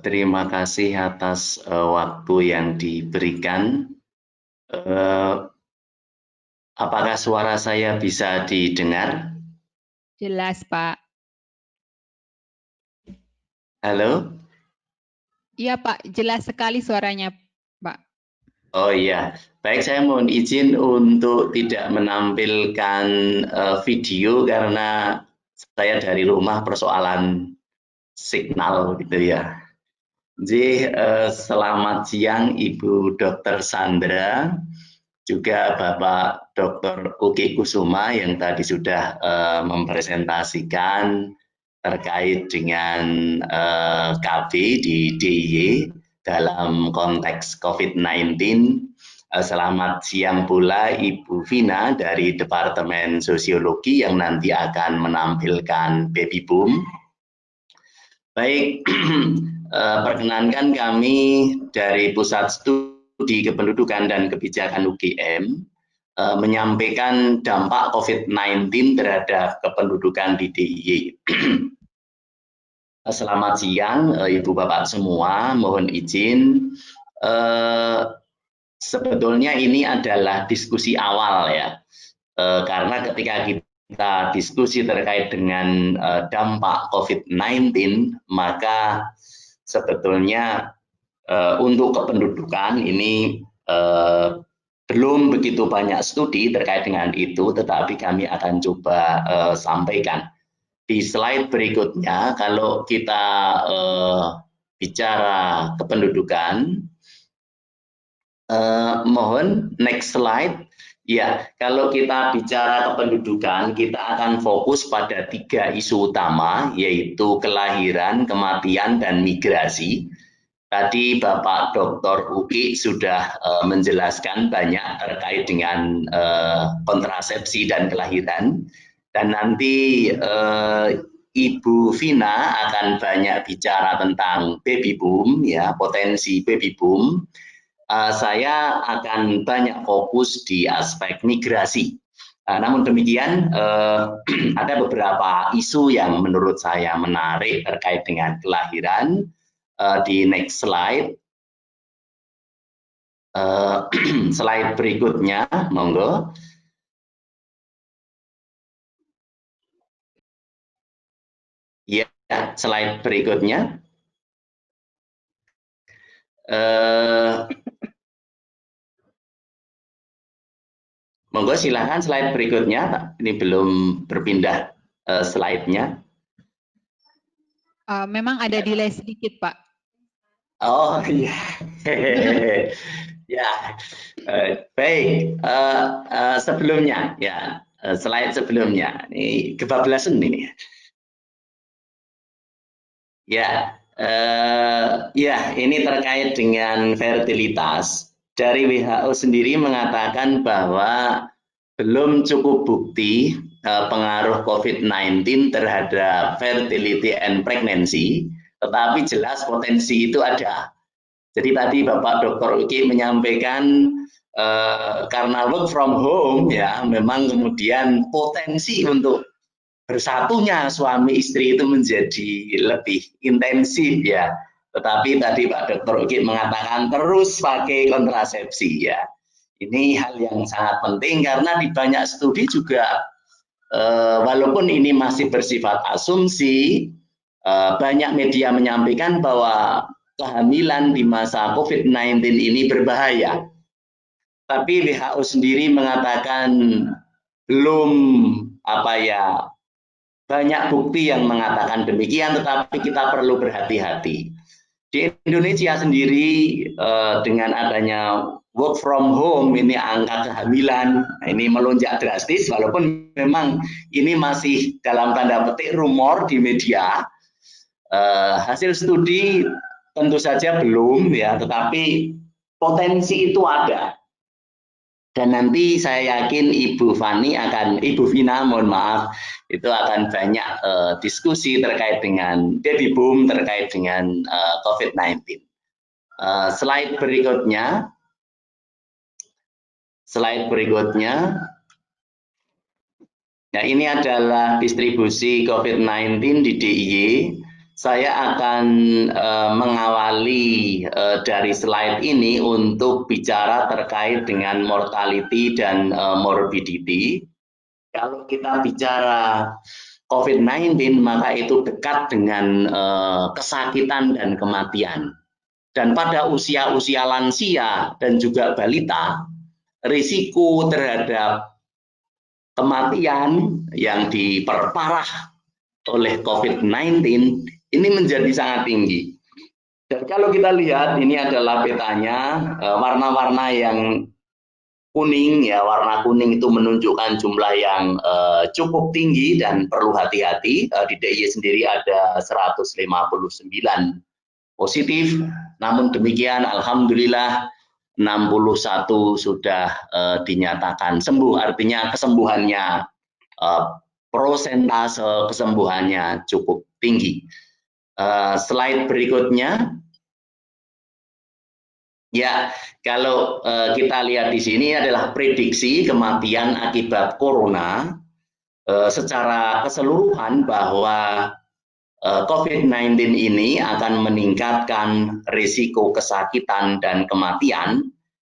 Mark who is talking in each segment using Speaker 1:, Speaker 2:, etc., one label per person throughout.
Speaker 1: Terima kasih atas waktu yang diberikan. Apakah suara saya bisa didengar?
Speaker 2: Jelas, Pak.
Speaker 1: Halo?
Speaker 2: Iya, Pak. Jelas sekali suaranya, Pak.
Speaker 1: Oh iya, baik, saya mohon izin untuk tidak menampilkan video karena saya dari rumah, persoalan signal gitu ya. Jadi selamat siang Ibu Dr. Sandra, juga Bapak Dr. Uki Kusuma yang tadi sudah mempresentasikan terkait dengan KB di DIY dalam konteks COVID-19. Selamat siang pula Ibu Vina dari Departemen Sosiologi yang nanti akan menampilkan baby boom. Baik, perkenankan kami dari Pusat Studi Kependudukan dan Kebijakan UGM menyampaikan dampak COVID-19 terhadap kependudukan di DIY. Selamat siang Ibu Bapak semua, mohon izin. Sebetulnya ini adalah diskusi awal ya, karena ketika kita diskusi terkait dengan dampak COVID-19, maka sebetulnya untuk kependudukan ini belum begitu banyak studi terkait dengan itu, tetapi kami akan coba sampaikan. Di slide berikutnya, kalau kita bicara kependudukan, mohon next slide. Ya, kalau kita bicara kependudukan, kita akan fokus pada 3 isu utama, yaitu kelahiran, kematian, dan migrasi. Tadi Bapak Dr. Uki sudah menjelaskan banyak terkait dengan kontrasepsi dan kelahiran. Dan nanti Ibu Vina akan banyak bicara tentang baby boom, ya, potensi baby boom. Saya akan banyak fokus di aspek migrasi. Namun demikian, ada beberapa isu yang menurut saya menarik terkait dengan kelahiran. Di next slide. Slide berikutnya, monggo. Ya, slide berikutnya. Monggo silakan slide berikutnya. Ini belum berpindah slide-nya.
Speaker 2: Memang ada delay sedikit, Pak.
Speaker 1: Oh iya. Ya, baik. Sebelumnya, ya, slide sebelumnya. Ini kebablasan ini. Ya, ya, ini terkait dengan fertilitas. Dari WHO sendiri mengatakan bahwa belum cukup bukti pengaruh COVID-19 terhadap fertility and pregnancy, tetapi jelas potensi itu ada. Jadi tadi Bapak Dr. Uki menyampaikan karena work from home ya, memang kemudian potensi untuk bersatunya suami istri itu menjadi lebih intensif ya. Tetapi tadi Pak Dr. Uki mengatakan terus pakai kontrasepsi ya. Ini hal yang sangat penting karena di banyak studi juga walaupun ini masih bersifat asumsi, banyak media menyampaikan bahwa kehamilan di masa COVID-19 ini berbahaya. Tapi WHO sendiri mengatakan belum banyak bukti yang mengatakan demikian, tetapi kita perlu berhati-hati. Di Indonesia sendiri dengan adanya work from home, ini angka kehamilan ini melonjak drastis, walaupun memang ini masih dalam tanda petik rumor di media. Hasil studi tentu saja belum ya, tetapi potensi itu ada. Dan nanti saya yakin Ibu Vina, mohon maaf, itu akan banyak diskusi terkait dengan baby boom, terkait dengan COVID-19. Slide berikutnya. Slide berikutnya. Nah, ini adalah distribusi COVID-19 di DIY. saya akan mengawali dari slide ini untuk bicara terkait dengan mortality dan morbidity. Kalau kita bicara COVID-19, maka itu dekat dengan kesakitan dan kematian. Dan pada usia-usia lansia dan juga balita, risiko terhadap kematian yang diperparah oleh COVID-19 ini menjadi sangat tinggi. Dan kalau kita lihat, ini adalah petanya, warna-warna yang kuning, ya, warna kuning itu menunjukkan jumlah yang cukup tinggi dan perlu hati-hati. Di DIY sendiri ada 159 positif, namun demikian alhamdulillah 61 sudah dinyatakan sembuh, artinya kesembuhannya, prosentase kesembuhannya cukup tinggi. Slide berikutnya. Ya, kalau kita lihat di sini adalah prediksi kematian akibat corona secara keseluruhan, bahwa COVID-19 ini akan meningkatkan risiko kesakitan dan kematian,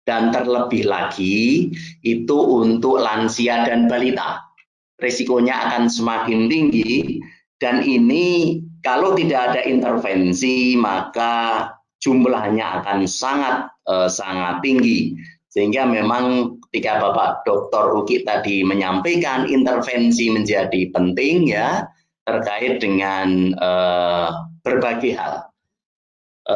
Speaker 1: dan terlebih lagi itu untuk lansia dan balita. Risikonya akan semakin tinggi, dan ini kalau tidak ada intervensi maka jumlahnya akan sangat tinggi. Sehingga memang ketika Bapak Dr. Uki tadi menyampaikan intervensi menjadi penting, ya, terkait dengan berbagai hal.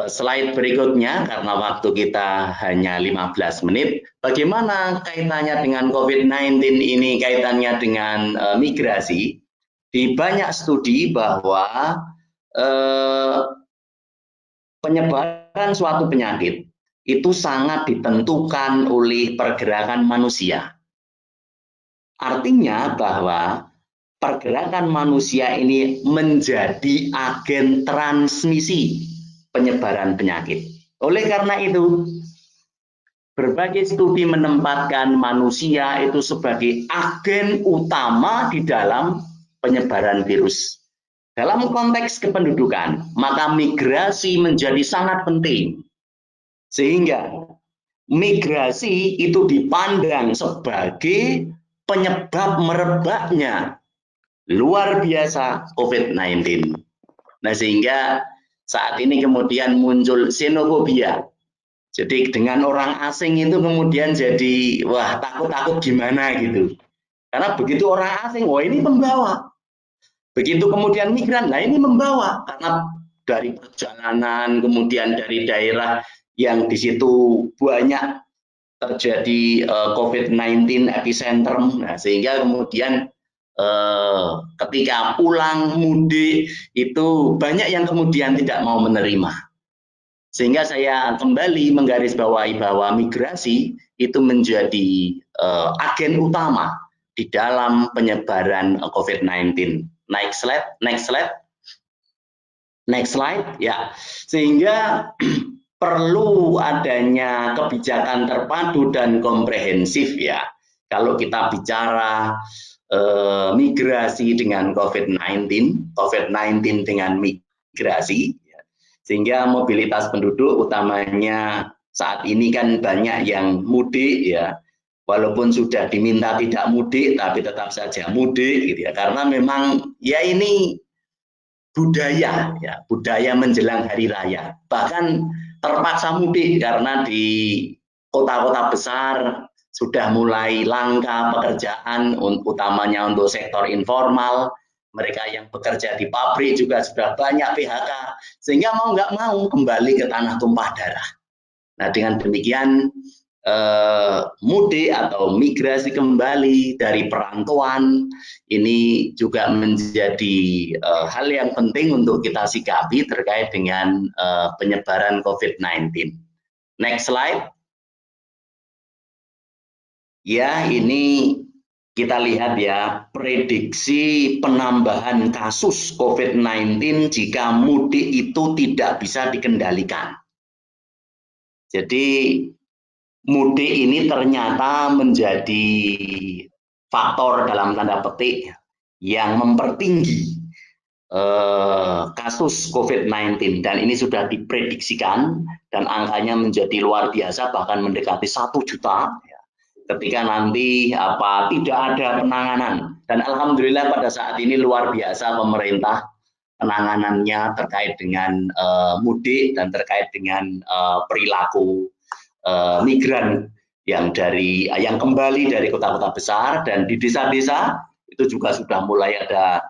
Speaker 1: Slide berikutnya, karena waktu kita hanya 15 menit, bagaimana kaitannya dengan COVID-19 ini, kaitannya dengan migrasi. Di banyak studi bahwa penyebaran suatu penyakit itu sangat ditentukan oleh pergerakan manusia. Artinya bahwa pergerakan manusia ini menjadi agen transmisi penyebaran penyakit. Oleh karena itu, berbagai studi menempatkan manusia itu sebagai agen utama di dalam penyebaran virus. Dalam konteks kependudukan, maka migrasi menjadi sangat penting. Sehingga migrasi itu dipandang sebagai penyebab merebaknya luar biasa COVID-19. Nah, sehingga saat ini kemudian muncul xenofobia. Jadi dengan orang asing itu kemudian jadi, wah, takut-takut gimana gitu. Karena begitu orang asing, wah, ini pembawa. Begitu kemudian migran, nah ini membawa. Karena dari perjalanan, kemudian dari daerah yang di situ banyak terjadi COVID-19 epicenter, nah, sehingga kemudian ketika pulang mudik itu banyak yang kemudian tidak mau menerima. Sehingga saya kembali menggarisbawahi bahwa migrasi itu menjadi agen utama di dalam penyebaran COVID-19. Next slide, ya. Sehingga perlu adanya kebijakan terpadu dan komprehensif, ya. Kalau kita bicara migrasi dengan COVID-19 dengan migrasi, ya. Sehingga mobilitas penduduk utamanya saat ini kan banyak yang mudik, ya. Walaupun sudah diminta tidak mudik, tapi tetap saja mudik, gitu ya. Karena memang ya ini budaya, ya, budaya menjelang hari raya. Bahkan terpaksa mudik karena di kota-kota besar sudah mulai langka pekerjaan, utamanya untuk sektor informal. Mereka yang bekerja di pabrik juga sudah banyak PHK, sehingga mau nggak mau kembali ke tanah tumpah darah. Nah, dengan demikian mudik atau migrasi kembali dari perantauan ini juga menjadi hal yang penting untuk kita sikapi terkait dengan penyebaran COVID-19. Next slide. Ya, ini kita lihat, ya, prediksi penambahan kasus COVID-19 jika mudik itu tidak bisa dikendalikan. Jadi mudik ini ternyata menjadi faktor dalam tanda petik yang mempertinggi kasus COVID-19 dan ini sudah diprediksikan dan angkanya menjadi luar biasa bahkan mendekati 1 juta ya, ketika nanti tidak ada penanganan dan alhamdulillah pada saat ini luar biasa pemerintah penanganannya terkait dengan mudik dan terkait dengan perilaku migran yang kembali dari kota-kota besar dan di desa-desa itu juga sudah mulai ada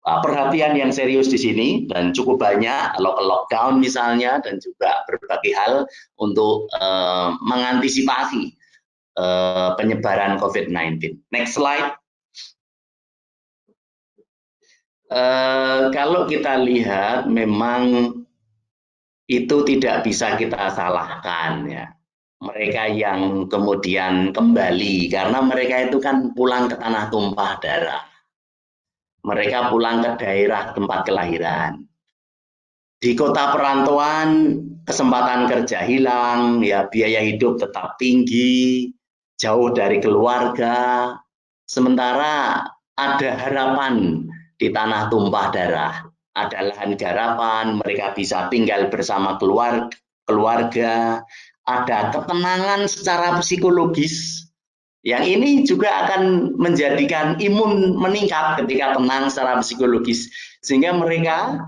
Speaker 1: perhatian yang serius di sini dan cukup banyak lockdown misalnya dan juga berbagai hal untuk mengantisipasi penyebaran COVID-19. Next slide. Kalau kita lihat memang itu tidak bisa kita salahkan ya. Mereka yang kemudian kembali karena mereka itu kan pulang ke tanah tumpah darah. Mereka pulang ke daerah tempat kelahiran. Di kota perantauan kesempatan kerja hilang, ya biaya hidup tetap tinggi, jauh dari keluarga. Sementara ada harapan di tanah tumpah darah, ada lahan garapan, mereka bisa tinggal bersama keluarga, ada ketenangan secara psikologis. Yang ini juga akan menjadikan imun meningkat ketika tenang secara psikologis. Sehingga mereka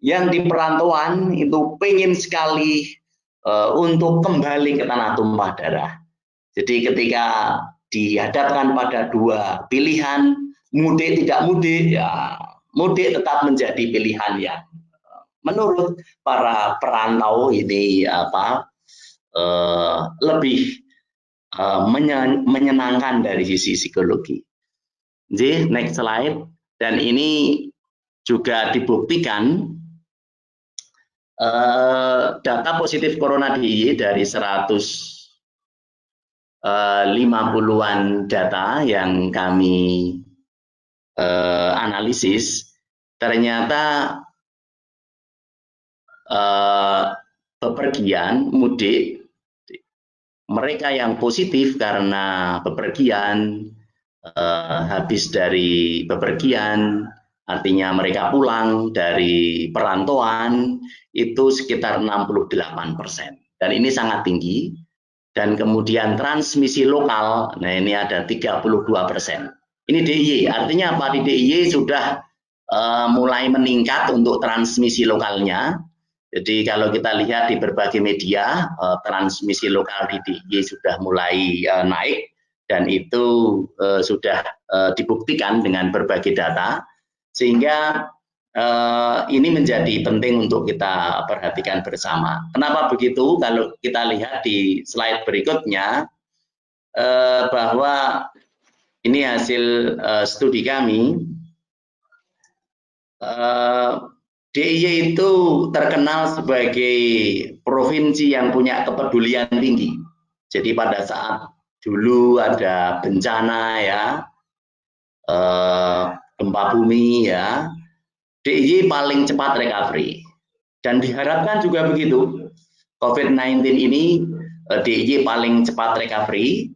Speaker 1: yang di perantauan itu pengen sekali untuk kembali ke tanah tumpah darah. Jadi ketika dihadapkan pada dua pilihan, mudik tidak mudik, ya mudik tetap menjadi pilihan yang menurut para perantau ini lebih menyenangkan dari sisi psikologi. Jadi next slide. Dan ini juga dibuktikan data positif corona DIY dari 150-an data yang kami analisis, ternyata bepergian mudik mereka yang positif karena bepergian, habis dari bepergian, artinya mereka pulang dari perantauan, itu sekitar 68%. Dan ini sangat tinggi. Dan kemudian transmisi lokal, nah ini ada 32%. Ini DIY, artinya apa? Di DIY sudah mulai meningkat untuk transmisi lokalnya. Jadi kalau kita lihat di berbagai media, transmisi lokal di DIY sudah mulai naik dan itu sudah dibuktikan dengan berbagai data, sehingga ini menjadi penting untuk kita perhatikan bersama. Kenapa begitu? Kalau kita lihat di slide berikutnya, bahwa ini hasil studi kami, DIY itu terkenal sebagai provinsi yang punya kepedulian tinggi. Jadi pada saat dulu ada bencana ya, gempa bumi ya, DIY paling cepat recovery. Dan diharapkan juga begitu. COVID-19 ini DIY paling cepat recovery.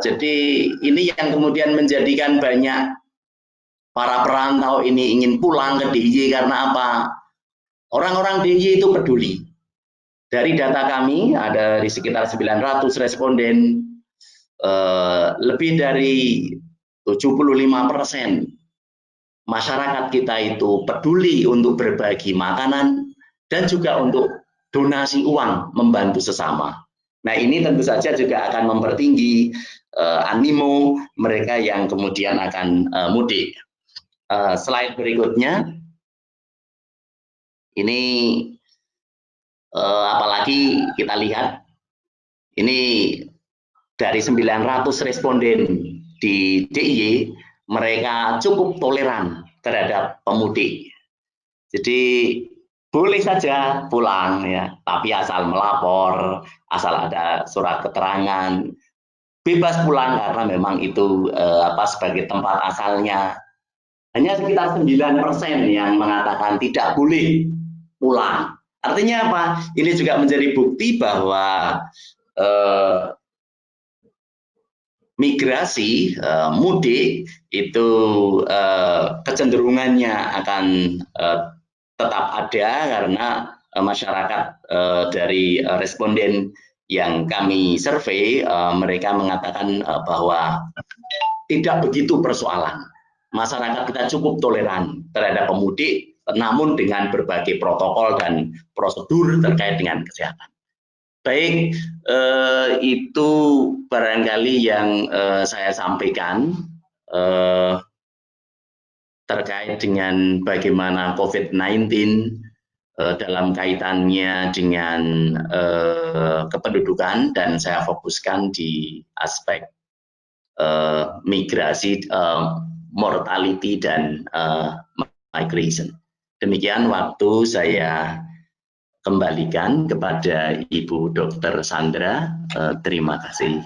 Speaker 1: Jadi ini yang kemudian menjadikan banyak para perantau ini ingin pulang ke DIY karena apa? Orang-orang DIY itu peduli. Dari data kami ada di sekitar 900 responden, lebih dari 75% masyarakat kita itu peduli untuk berbagi makanan dan juga untuk donasi uang membantu sesama. Nah ini tentu saja juga akan mempertinggi animo mereka yang kemudian akan mudik. Slide berikutnya, ini apalagi kita lihat, ini dari 900 responden di DIY, mereka cukup toleran terhadap pemudik. Jadi boleh saja pulang ya, tapi asal melapor, asal ada surat keterangan, bebas pulang karena memang itu sebagai tempat asalnya. Hanya sekitar 9% yang mengatakan tidak boleh pulang. Artinya apa? Ini juga menjadi bukti bahwa migrasi mudik itu kecenderungannya akan tetap ada karena masyarakat dari responden yang kami survei mereka mengatakan bahwa tidak begitu persoalan. Masyarakat kita cukup toleran terhadap pemudik, namun dengan berbagai protokol dan prosedur terkait dengan kesehatan. Baik, itu barangkali yang saya sampaikan terkait dengan bagaimana COVID-19 dalam kaitannya dengan kependudukan, dan saya fokuskan di aspek migrasi, mortality, dan migration. Demikian waktu saya kembalikan kepada Ibu Dr. Sandra. Terima kasih.